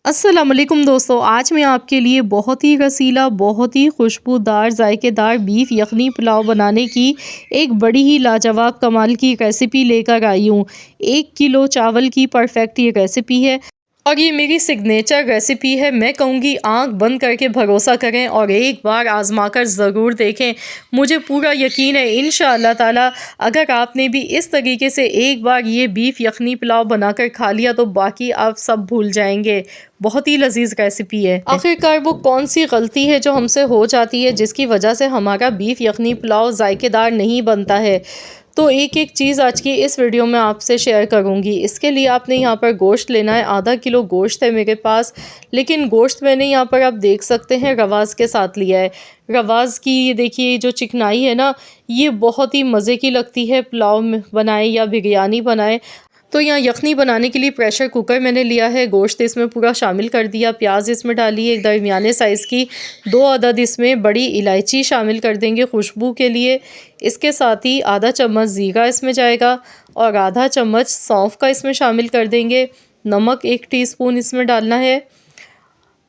अस्सलाम वालेकुम दोस्तों, आज मैं आपके लिए बहुत ही रसीला, बहुत ही खुशबूदार, जायकेदार बीफ यखनी पुलाव बनाने की एक बड़ी ही लाजवाब कमाल की रेसिपी लेकर आई हूँ। 1 किलो चावल की परफेक्ट ये रेसिपी है और ये मेरी सिग्नेचर रेसिपी है। मैं कहूँगी आँख बंद करके भरोसा करें और एक बार आज़मा कर ज़रूर देखें। मुझे पूरा यकीन है इंशाअल्लाह ताला अगर आपने भी इस तरीके से एक बार ये बीफ यखनी पुलाव बनाकर खा लिया तो बाकी आप सब भूल जाएंगे। बहुत ही लजीज रेसिपी है। आखिरकार वो कौन सी गलती है जो हमसे हो जाती है जिसकी वजह से हमारा बीफ यखनी पुलाव जायकेदार नहीं बनता है। तो एक एक चीज़ आज की इस वीडियो में आपसे शेयर करूंगी। इसके लिए आपने यहाँ पर गोश्त लेना है। आधा किलो गोश्त है मेरे पास, लेकिन गोश्त मैंने यहाँ पर आप देख सकते हैं रवाज़ के साथ लिया है। रवाज़ की ये देखिए जो चिकनाई है ना, ये बहुत ही मज़े की लगती है पुलाव में बनाए या बिरयानी बनाए। तो यहाँ यखनी बनाने के लिए प्रेशर कुकर मैंने लिया है। गोश्त इसमें पूरा शामिल कर दिया, प्याज इसमें डाली एक दरमियाने साइज़ की, 2 अदद इसमें बड़ी इलायची शामिल कर देंगे खुशबू के लिए। इसके साथ ही आधा चम्मच ज़ीरा इसमें जाएगा और आधा चम्मच सौंफ का इसमें शामिल कर देंगे। नमक 1 टीस्पून इसमें डालना है।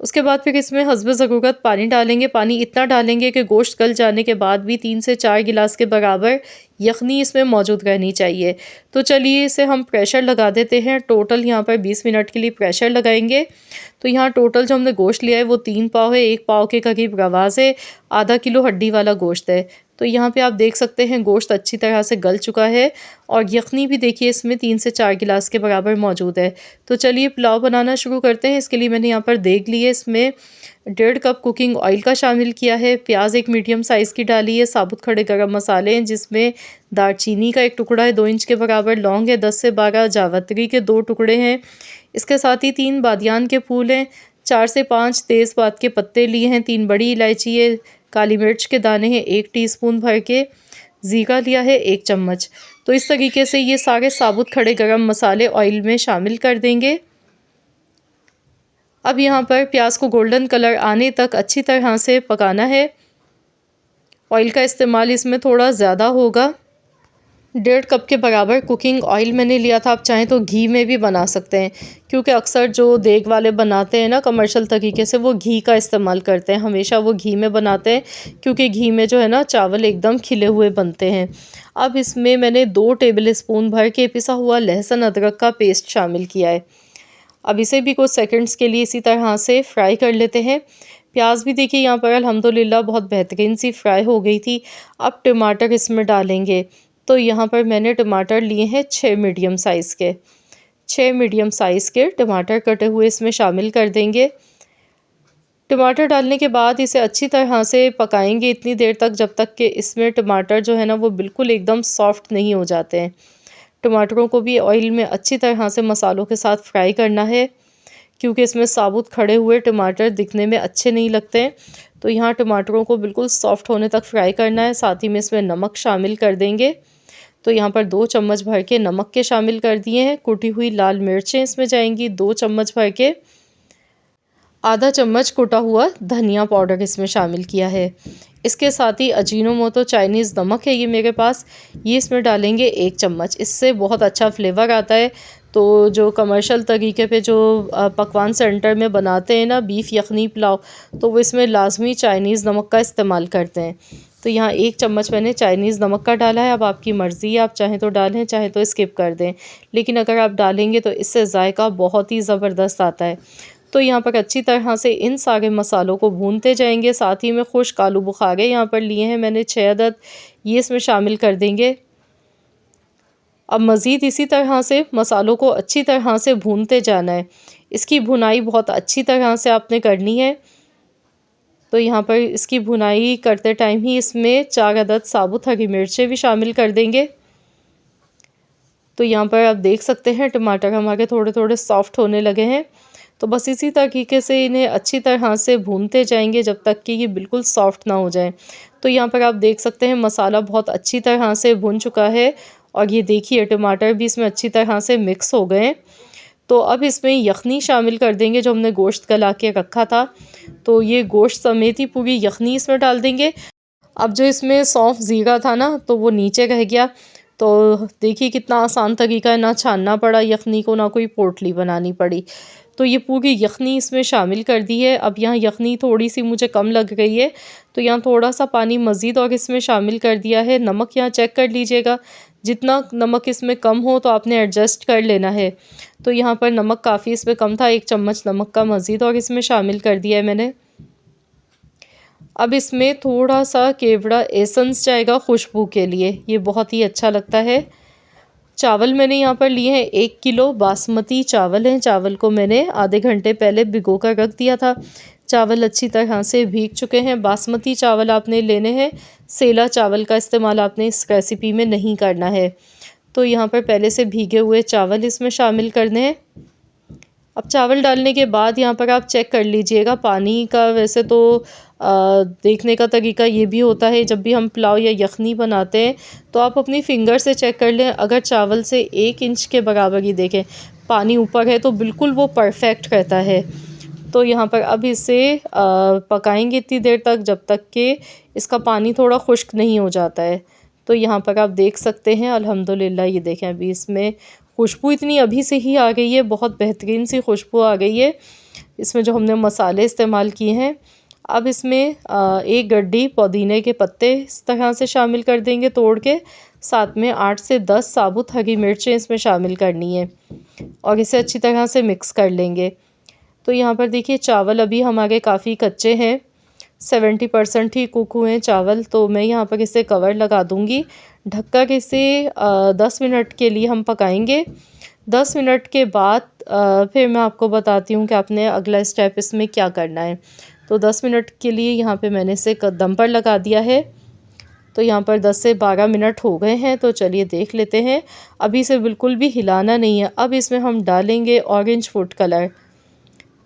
उसके बाद फिर इसमें हस्ब ज़रूरत पानी डालेंगे। पानी इतना डालेंगे कि गोश्त गल जाने के बाद भी 3 से 4 गिलास के बराबर यखनी इसमें मौजूद रहनी चाहिए। तो चलिए इसे हम प्रेशर लगा देते हैं। टोटल यहाँ पर 20 मिनट के लिए प्रेशर लगाएंगे। तो यहाँ टोटल जो हमने गोश्त लिया है वो 3 पाव है। 1 पाव के करीब रवाज़ है, आधा किलो हड्डी वाला गोश्त है। तो यहाँ पे आप देख सकते हैं गोश्त अच्छी तरह से गल चुका है और यखनी भी देखिए इसमें 3 से 4 गिलास के बराबर मौजूद है। तो चलिए पुलाव बनाना शुरू करते हैं। इसके लिए मैंने यहाँ पर देग ली है, इसमें 1.5 कप कुकिंग ऑयल का शामिल किया है। प्याज एक मीडियम साइज़ की डाली है। साबुत खड़े गरम मसाले हैं जिसमें दालचीनी का 1 टुकड़ा है, 2 इंच के बराबर लौंग है, 10 से 12 जावित्री के 2 टुकड़े हैं। इसके साथ ही 3 बादियान के फूल हैं, 4 से 5 तेज़पात के पत्ते लिए हैं, 3 बड़ी इलायची है, काली मिर्च के दाने हैं 1 टीस्पून भर के, ज़ीरा लिया है 1 चम्मच। तो इस तरीके से ये सारे साबुत खड़े गरम मसाले ऑयल में शामिल कर देंगे। अब यहाँ पर प्याज को गोल्डन कलर आने तक अच्छी तरह से पकाना है। ऑयल का इस्तेमाल इसमें थोड़ा ज़्यादा होगा। 1.5 कप के बराबर कुकिंग ऑयल मैंने लिया था। आप चाहें तो घी में भी बना सकते हैं, क्योंकि अक्सर जो देग वाले बनाते हैं ना कमर्शियल तरीके से, वो घी का इस्तेमाल करते हैं। हमेशा वो घी में बनाते हैं क्योंकि घी में जो है ना चावल एकदम खिले हुए बनते हैं। अब इसमें मैंने 2 टेबल स्पून भर के पिसा हुआ लहसुन अदरक का पेस्ट शामिल किया है। अब इसे भी कुछ सेकंड्स के लिए इसी तरह से फ्राई कर लेते हैं। प्याज भी देखिए यहाँ पर अल्हम्दुलिल्लाह बहुत बेहतरीन सी फ्राई हो गई थी। अब टमाटर इसमें डालेंगे। तो यहाँ पर मैंने टमाटर लिए हैं 6 मीडियम साइज़ के। 6 मीडियम साइज़ के टमाटर कटे हुए इसमें शामिल कर देंगे। टमाटर डालने के बाद इसे अच्छी तरह से पकाएंगे इतनी देर तक जब तक कि इसमें टमाटर जो है ना वो बिल्कुल एकदम सॉफ्ट नहीं हो जाते हैं। टमाटरों को भी ऑयल में अच्छी तरह से मसालों के साथ फ्राई करना है, क्योंकि इसमें साबुत खड़े हुए टमाटर दिखने में अच्छे नहीं लगते हैं। तो यहाँ टमाटरों को बिल्कुल सॉफ्ट होने तक फ्राई करना है। साथ ही में इसमें नमक शामिल कर देंगे। तो यहाँ पर 2 चम्मच भर के नमक के शामिल कर दिए हैं। कुटी हुई लाल मिर्चें इसमें जाएंगी 2 चम्मच भर के। आधा चम्मच कुटा हुआ धनिया पाउडर इसमें शामिल किया है। इसके साथ ही अजीनोमोटो चाइनीज़ नमक है ये मेरे पास, ये इसमें डालेंगे 1 चम्मच। इससे बहुत अच्छा फ्लेवर आता है। तो जो कमर्शियल तरीके पे जो पकवान सेंटर में बनाते हैं ना बीफ यखनी पुलाव, तो वो इसमें लाजमी चाइनीज़ नमक का इस्तेमाल करते हैं। तो यहाँ 1 चम्मच मैंने चाइनीज़ नमक का डाला है। अब आपकी मर्ज़ी है, आप चाहें तो डालें, चाहें तो स्किप कर दें, लेकिन अगर आप डालेंगे तो इससे जायका बहुत ही ज़बरदस्त आता है। तो यहाँ पर अच्छी तरह से इन सारे मसालों को भूनते जाएंगे। साथ ही में खुश्क आलू बुखारे यहाँ पर लिए हैं मैंने 6 अदद, ये इसमें शामिल कर देंगे। अब मज़ीद इसी तरह से मसालों को अच्छी तरह से भूनते जाना है। इसकी भुनाई बहुत अच्छी तरह से आपने करनी है। तो यहाँ पर इसकी भुनाई करते टाइम ही इसमें 4 अदद साबुत हरी मिर्चें भी शामिल कर देंगे। तो यहाँ पर आप देख सकते हैं टमाटर हमारे थोड़े थोड़े सॉफ्ट होने लगे हैं। तो बस इसी तरीके से इन्हें अच्छी तरह से भूनते जाएंगे जब तक कि ये बिल्कुल सॉफ्ट ना हो जाए। तो यहाँ पर आप देख सकते हैं मसाला बहुत अच्छी तरह से भुन चुका है और ये देखिए टमाटर भी इसमें अच्छी तरह से मिक्स हो गए। तो अब इसमें यखनी शामिल कर देंगे जो हमने गोश्त गला के रखा था। तो ये गोश्त समेत ही पूरी यखनी इसमें डाल देंगे। अब जो इसमें सौंफ ज़ीरा था ना तो वो नीचे रह गया। तो देखिए कितना आसान तरीका है, ना छानना पड़ा यखनी को, ना कोई पोटली बनानी पड़ी। तो ये पूरी यखनी इसमें शामिल कर दी है। अब यहाँ यखनी थोड़ी सी मुझे कम लग रही है, तो यहाँ थोड़ा सा पानी मज़ीद और इसमें शामिल कर दिया है। नमक यहाँ चेक कर लीजिएगा, जितना नमक इसमें कम हो तो आपने एडजस्ट कर लेना है। तो यहाँ पर नमक काफ़ी इसमें कम था, 1 चम्मच नमक का मज़ीद और इसमें शामिल कर दिया है मैंने। अब इसमें थोड़ा सा केवड़ा एसेंस जाएगा खुशबू के लिए, ये बहुत ही अच्छा लगता है। चावल मैंने यहाँ पर लिए हैं 1 किलो बासमती चावल हैं। चावल को मैंने आधे घंटे पहले भिगो कर रख दिया था। चावल अच्छी तरह से भीग चुके हैं। बासमती चावल आपने लेने हैं, सेला चावल का इस्तेमाल आपने इस रेसिपी में नहीं करना है। तो यहाँ पर पहले से भीगे हुए चावल इसमें शामिल करने हैं। अब चावल डालने के बाद यहाँ पर आप चेक कर लीजिएगा पानी का। वैसे तो देखने का तरीका ये भी होता है, जब भी हम पुलाव या यखनी बनाते हैं तो आप अपनी फिंगर से चेक कर लें। अगर चावल से 1 इंच के बराबर ही देखें पानी ऊपर है तो बिल्कुल वो परफेक्ट रहता है। तो यहाँ पर अब इसे पकाएंगे इतनी देर तक जब तक कि इसका पानी थोड़ा खुश्क नहीं हो जाता है। तो यहाँ पर आप देख सकते हैं अल्हम्दुलिल्लाह, ये देखें अभी इसमें खुशबू इतनी अभी से ही आ गई है, बहुत बेहतरीन सी खुशबू आ गई है इसमें जो हमने मसाले इस्तेमाल किए हैं। अब इसमें 1 गड्डी पुदीने के पत्ते इस तरह से शामिल कर देंगे तोड़ के। साथ में 8 से 10 साबुत हरी मिर्चें इसमें शामिल करनी है और इसे अच्छी तरह से मिक्स कर लेंगे। तो यहाँ पर देखिए चावल अभी हमारे काफ़ी कच्चे हैं, 70% ही कुक हुए हैं चावल। तो मैं यहाँ पर इसे कवर लगा दूँगी, ढककर इसे 10 मिनट के लिए हम पकाएंगे। 10 मिनट के बाद फिर मैं आपको बताती हूँ कि आपने अगला स्टेप इसमें क्या करना है। तो 10 मिनट के लिए यहाँ पे मैंने इसे दम पर लगा दिया है। तो यहाँ पर 10 से 12 मिनट हो गए हैं, तो चलिए देख लेते हैं। अभी इसे बिल्कुल भी हिलाना नहीं है। अब इसमें हम डालेंगे ऑरेंज फूड कलर।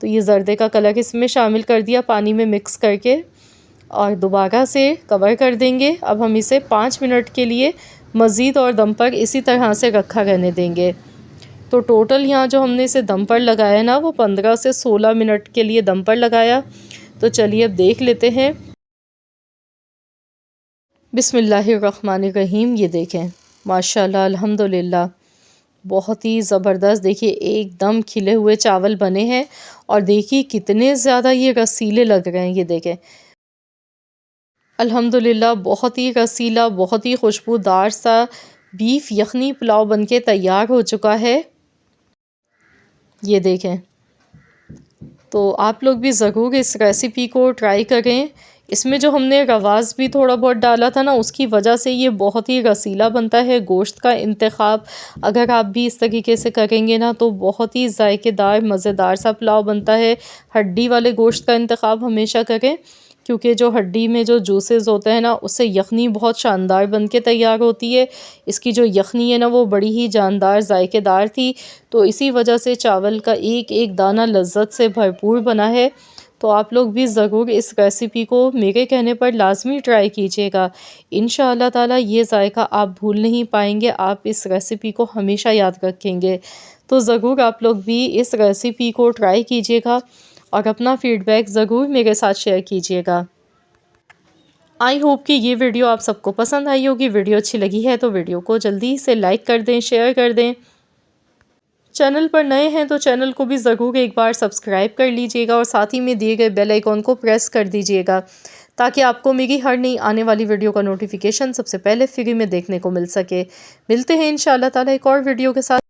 तो ये जर्दे का कलर इसमें शामिल कर दिया पानी में मिक्स करके और दोबारा से कवर कर देंगे। अब हम इसे 5 मिनट के लिए मज़ीद और दम पर इसी तरह से रखा रहने देंगे। तो टोटल यहाँ जो हमने इसे दम पर लगाया ना, वो 15 से 16 मिनट के लिए दम पर लगाया। तो चलिए अब देख लेते हैं। बिस्मिल्लाहिर्रहमानिर्रहीम। ये देखें माशाल्लाह अल्हम्दुलिल्लाह, बहुत ही ज़बरदस्त देखिए एकदम खिले हुए चावल बने हैं और देखिए कितने ज़्यादा ये रसीले लग रहे हैं। ये देखें अल्हम्दुलिल्लाह, बहुत ही रसीला, बहुत ही खुशबूदार सा बीफ यखनी पुलाव बनके तैयार हो चुका है। ये देखें, तो आप लोग भी ज़रूर इस रेसिपी को ट्राई करें। इसमें जो हमने रवाज़ भी थोड़ा बहुत डाला था ना, उसकी वजह से ये बहुत ही रसीला बनता है। गोश्त का इंतखाब अगर आप भी इस तरीके से करेंगे ना, तो बहुत ही जायकेदार मज़ेदार सा पुलाव बनता है। हड्डी वाले गोश्त का इंतखाब हमेशा करें, क्योंकि जो हड्डी में जो जूसेस होते हैं ना, उससे यखनी बहुत शानदार बन के तैयार होती है। इसकी जो यखनी है ना, वो बड़ी ही जानदार जायकेदार थी। तो इसी वजह से चावल का एक एक दाना लज्जत से भरपूर बना है। तो आप लोग भी ज़रूर इस रेसिपी को मेरे कहने पर लाजमी ट्राई कीजिएगा। इंशाअल्लाह ताला ये जायका आप भूल नहीं पाएंगे, आप इस रेसिपी को हमेशा याद रखेंगे। तो ज़रूर आप लोग भी इस रेसिपी को ट्राई कीजिएगा और अपना फ़ीडबैक ज़रूर मेरे साथ शेयर कीजिएगा। आई होप कि ये वीडियो आप सबको पसंद आई होगी। वीडियो अच्छी लगी है तो वीडियो को जल्दी से लाइक कर दें, शेयर कर दें। चैनल पर नए हैं तो चैनल को भी ज़रूर एक बार सब्सक्राइब कर लीजिएगा और साथ ही में दिए गए बेल आइकॉन को प्रेस कर दीजिएगा, ताकि आपको मेरी हर नई आने वाली वीडियो का नोटिफिकेशन सबसे पहले फ्री में देखने को मिल सके। मिलते हैं इंशाअल्लाह ताला एक और वीडियो के साथ।